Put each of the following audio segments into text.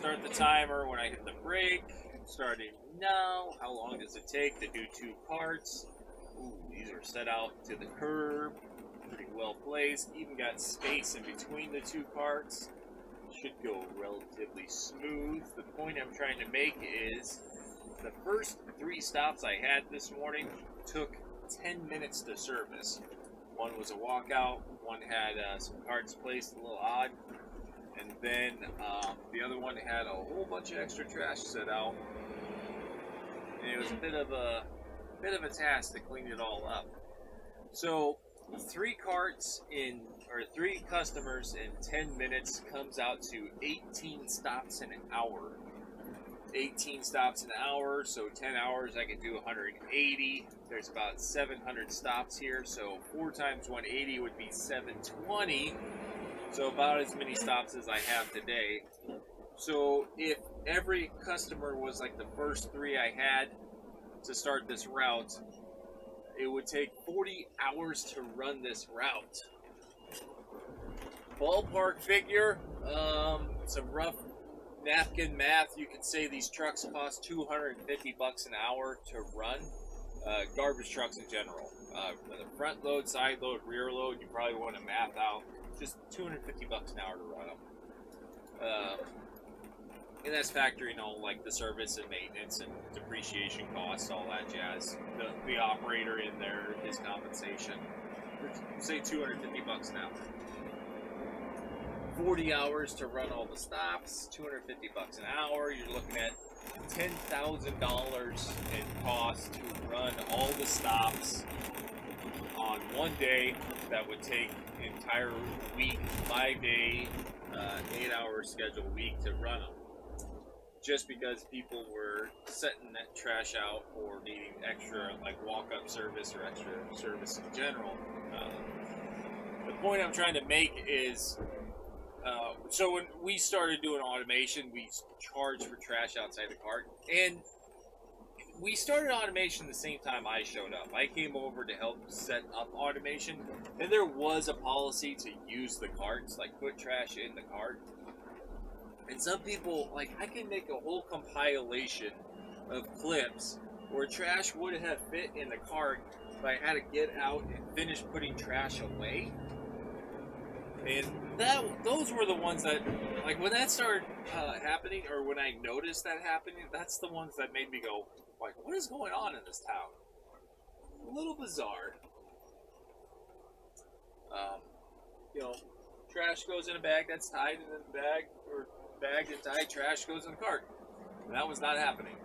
Start the timer when I hit the brake. Starting now. How long does it take to do 2 carts? Ooh, these are set out to the curb. Pretty well placed. Even got space in between the 2 carts. Should go relatively smooth. The point I'm trying to make is the first 3 stops I had this morning took 10 minutes to service. One was a walkout, one had some carts placed a little odd, and then the other one had a whole bunch of extra trash set out. And it was a bit of a task to clean it all up. So 3 customers in 10 minutes comes out to 18 stops an hour. 18 stops an hour, so 10 hours I can do 180. There's about 700 stops here, so 4 times 180 would be 720. So about as many stops as I have today. So if every customer was like the first 3 I had to start this route, it would take 40 hours to run this route. Ballpark figure, some rough napkin math, you could say these trucks cost $250 an hour to run. Garbage trucks in general. Whether front load, side load, rear load, you probably want to map out just $250 an hour to run them. And that's factoring all like the service and maintenance and depreciation costs, all that jazz. The operator in there, his compensation. Say $250 an hour. 40 hours to run all the stops, $250 an hour. You're looking at $10,000 in cost to run all the stops on one day. That would take an entire week, 5-day, 8-hour schedule week to run them. Just because people were setting that trash out or needing extra like walk-up service or extra service in general. The point I'm trying to make is so when we started doing automation, we charged for trash outside the cart. And we started automation the same time I showed up. I came over to help set up automation. And there was a policy to use the carts, like put trash in the cart. And some people, like, I can make a whole compilation of clips where trash would have fit in the cart, but I had to get out and finish putting trash away. And those were the ones that, like, when that started happening, or when I noticed that happening, that's the ones that made me go, like, what is going on in this town? A little bizarre. Trash goes in a bag that's tied in the bag, or bagged and tied, trash goes in the cart. And that was not happening.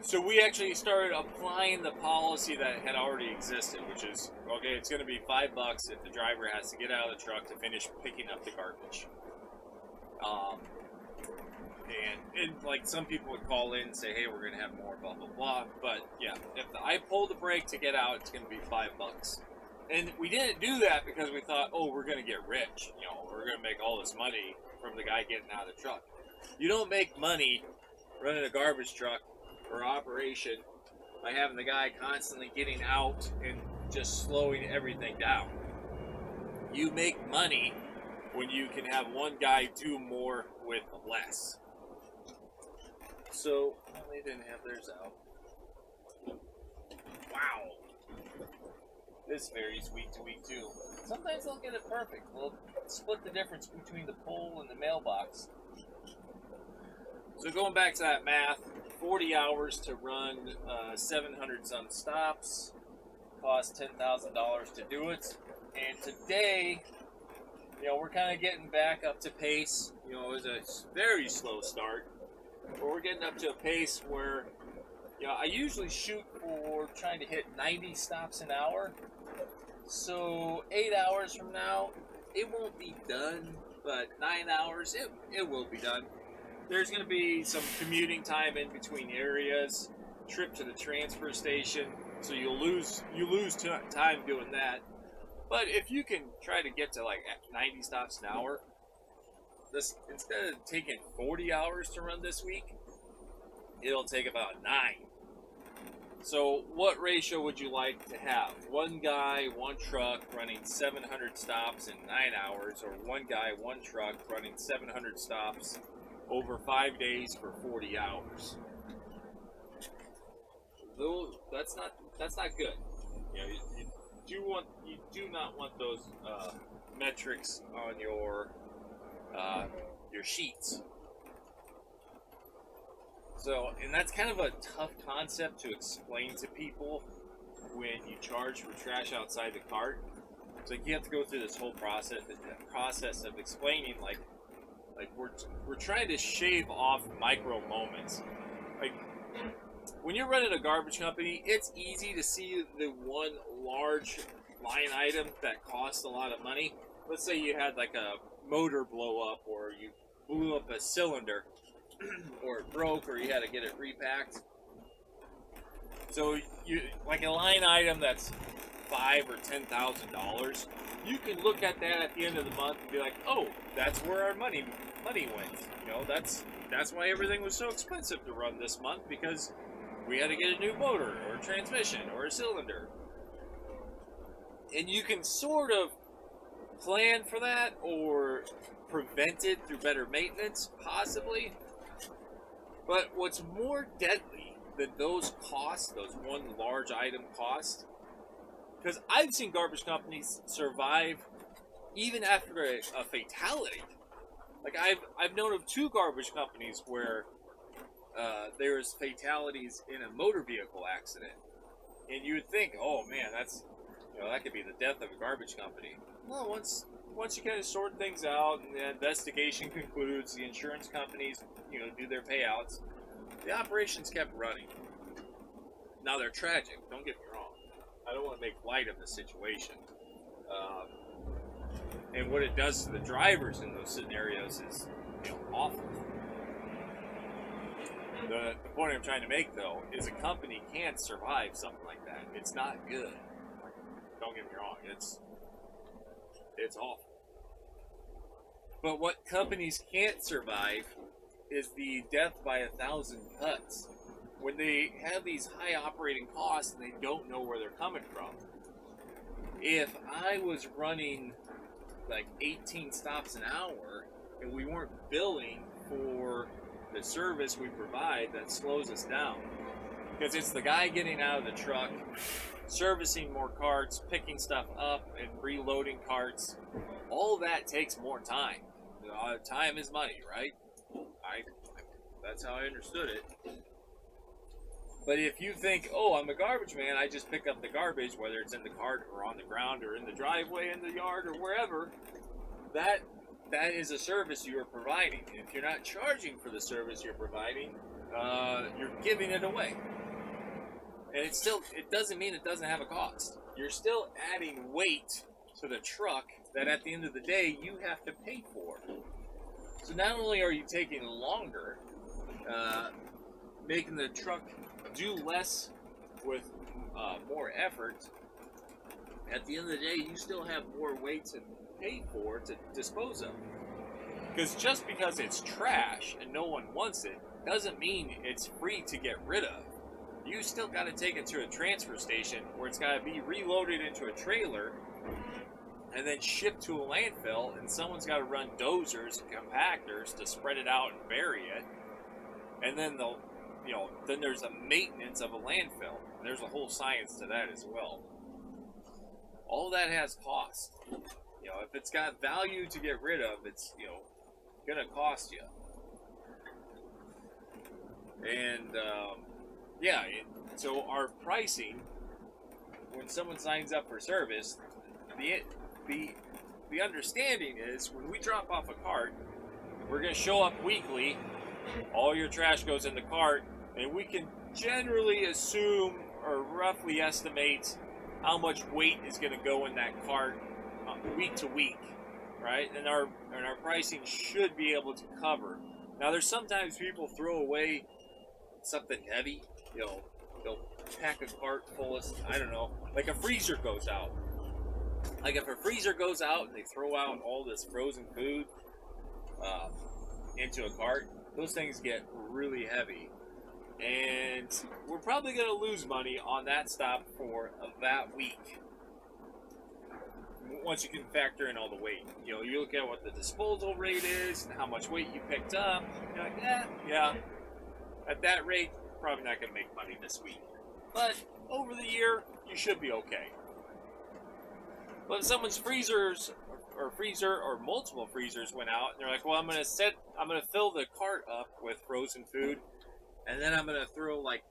So we actually started applying the policy that had already existed, which is, okay, it's going to be $5 if the driver has to get out of the truck to finish picking up the garbage. And like some people would call in and say, hey, we're going to have more, blah, blah, blah. But yeah, if I pull the brake to get out, it's going to be $5. And we didn't do that because we thought, oh, we're going to get rich. We're going to make all this money from the guy getting out of the truck. You don't make money running a garbage truck or operation by having the guy constantly getting out and just slowing everything down. You make money when you can have one guy do more with less. So, they didn't have theirs out. Wow. This varies week to week too. Sometimes they'll get it perfect. We'll split the difference between the pole and the mailbox. So going back to that math, 40 hours to run 700 some stops, cost $10,000 to do it. And today, we're kind of getting back up to pace. It was a very slow start, but we're getting up to a pace where, I usually shoot for trying to hit 90 stops an hour. So 8 hours from now, it won't be done, but 9 hours, it will be done. There's going to be some commuting time in between areas, trip to the transfer station, so you lose time doing that. But if you can try to get to like 90 stops an hour, this, instead of taking 40 hours to run this week, it'll take about 9. So what ratio would you like to have? One guy, one truck running 700 stops in 9 hours, or one guy, one truck running 700 stops over 5 days for 40 hours. Though that's not good. You know, you do not want those metrics on your sheets. So, and that's kind of a tough concept to explain to people when you charge for trash outside the cart. It's like you have to go through this whole process of explaining like we're trying to shave off micro moments. Like when you're running a garbage company, it's easy to see the one large line item that costs a lot of money. Let's say you had like a motor blow up, or you blew up a cylinder, or it broke, or you had to get it repacked. So you like a line item that's $5,000 or $10,000. You can look at that at the end of the month and be like, oh, that's where our money went. You know, that's why everything was so expensive to run this month, because we had to get a new motor or a transmission or a cylinder. And you can sort of plan for that or prevent it through better maintenance, possibly. But what's more deadly than those costs, those one large item costs, because I've seen garbage companies survive even after a fatality. Like I've known of 2 garbage companies where there was fatalities in a motor vehicle accident, and you would think, oh man, that's, you know, that could be the death of a garbage company. Well, once you kind of sort things out and the investigation concludes, the insurance companies, you know, do their payouts, the operations kept running. Now they're tragic, don't get me wrong. I don't want to make light of the situation. And what it does to the drivers in those scenarios is, you know, awful. The point I'm trying to make, though, is a company can't survive something like that. It's not good. Don't get me wrong. It's awful. But what companies can't survive is the death by 1,000 cuts. When they have these high operating costs and they don't know where they're coming from. If I was running like 18 stops an hour and we weren't billing for the service we provide, that slows us down. Because it's the guy getting out of the truck, servicing more carts, picking stuff up and reloading carts. All that takes more time. Time is money, right? That's how I understood it. But if you think, oh, I'm a garbage man, I just pick up the garbage, whether it's in the cart or on the ground or in the driveway, in the yard, or wherever, that is a service you are providing. And if you're not charging for the service you're providing, you're giving it away. And it doesn't mean it doesn't have a cost. You're still adding weight to the truck that at the end of the day you have to pay for. So not only are you taking longer, making the truck do less with more effort, at the end of the day you still have more weight to pay for to dispose of. Because just because it's trash and no one wants it doesn't mean it's free to get rid of. You still got to take it to a transfer station where it's got to be reloaded into a trailer and then shipped to a landfill, and someone's got to run dozers and compactors to spread it out and bury it. And then then there's a maintenance of a landfill. There's a whole science to that as well. All that has cost. You know, if it's got value to get rid of, it's, you know, gonna cost you. And so our pricing, when someone signs up for service, the understanding is when we drop off a cart, we're gonna show up weekly. All your trash goes in the cart, and we can generally assume or roughly estimate how much weight is going to go in that cart week to week, right? And our pricing should be able to cover. Now, there's sometimes people throw away something heavy. You know, they'll pack a cart full of, I don't know, like a freezer goes out. Like if a freezer goes out and they throw out all this frozen food into a cart, those things get really heavy. And we're probably going to lose money on that stop for that week. once you can factor in all the weight. You know, you look at what the disposal rate is and how much weight you picked up. You're like, yeah, at that rate, probably not going to make money this week. But over the year, you should be okay. But if someone's freezer or multiple freezers went out, and they're like, well, I'm going to fill the cart up with frozen food, and then I'm going to throw like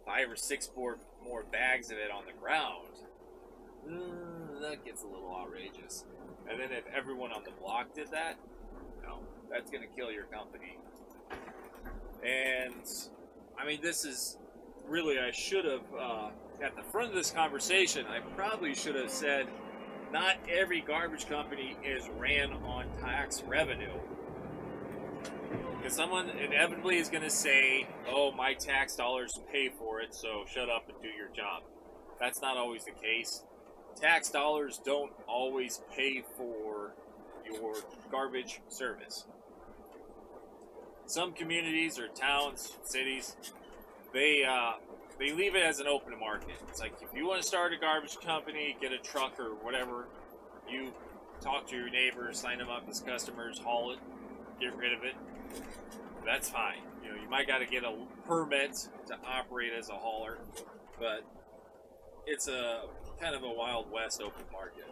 5 or 6 more bags of it on the ground. That gets a little outrageous. And then if everyone on the block did that, no, that's going to kill your company. And I mean, this is really, I should have, at the front of this conversation, I probably should have said, not every garbage company is ran on tax revenue. Because someone inevitably is going to say, oh, my tax dollars pay for it, so shut up and do your job. That's not always the case. Tax dollars don't always pay for your garbage service. Some communities or towns, cities, they leave it as an open market. It's like, if you want to start a garbage company, get a truck or whatever, you talk to your neighbors, sign them up as customers, haul it, get rid of it. That's fine. You know, you might got to get a permit to operate as a hauler, but it's a kind of a Wild West open market.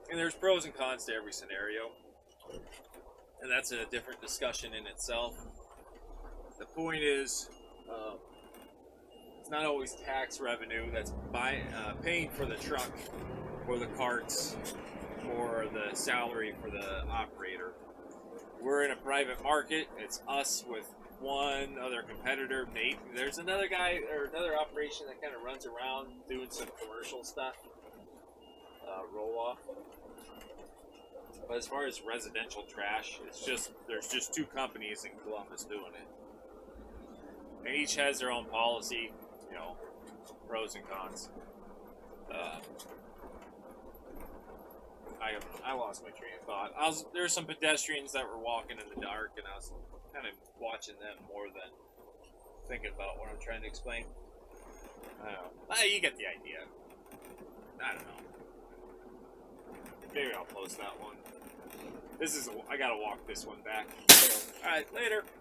And there's pros and cons to every scenario. And that's a different discussion in itself. The point is, it's not always tax revenue that's paying for the truck or the carts or the salary for the operator. We're in a private market. It's us with one other competitor. Maybe there's another guy or another operation that kind of runs around doing some commercial stuff, roll off. But as far as residential trash, there's just 2 companies in Columbus doing it. And each has their own policy, you know, pros and cons. I lost my train of thought. There were some pedestrians that were walking in the dark, and I was kind of watching them more than thinking about what I'm trying to explain. I don't know. You get the idea. I don't know. Maybe I'll post that one. I gotta walk this one back. Alright, later.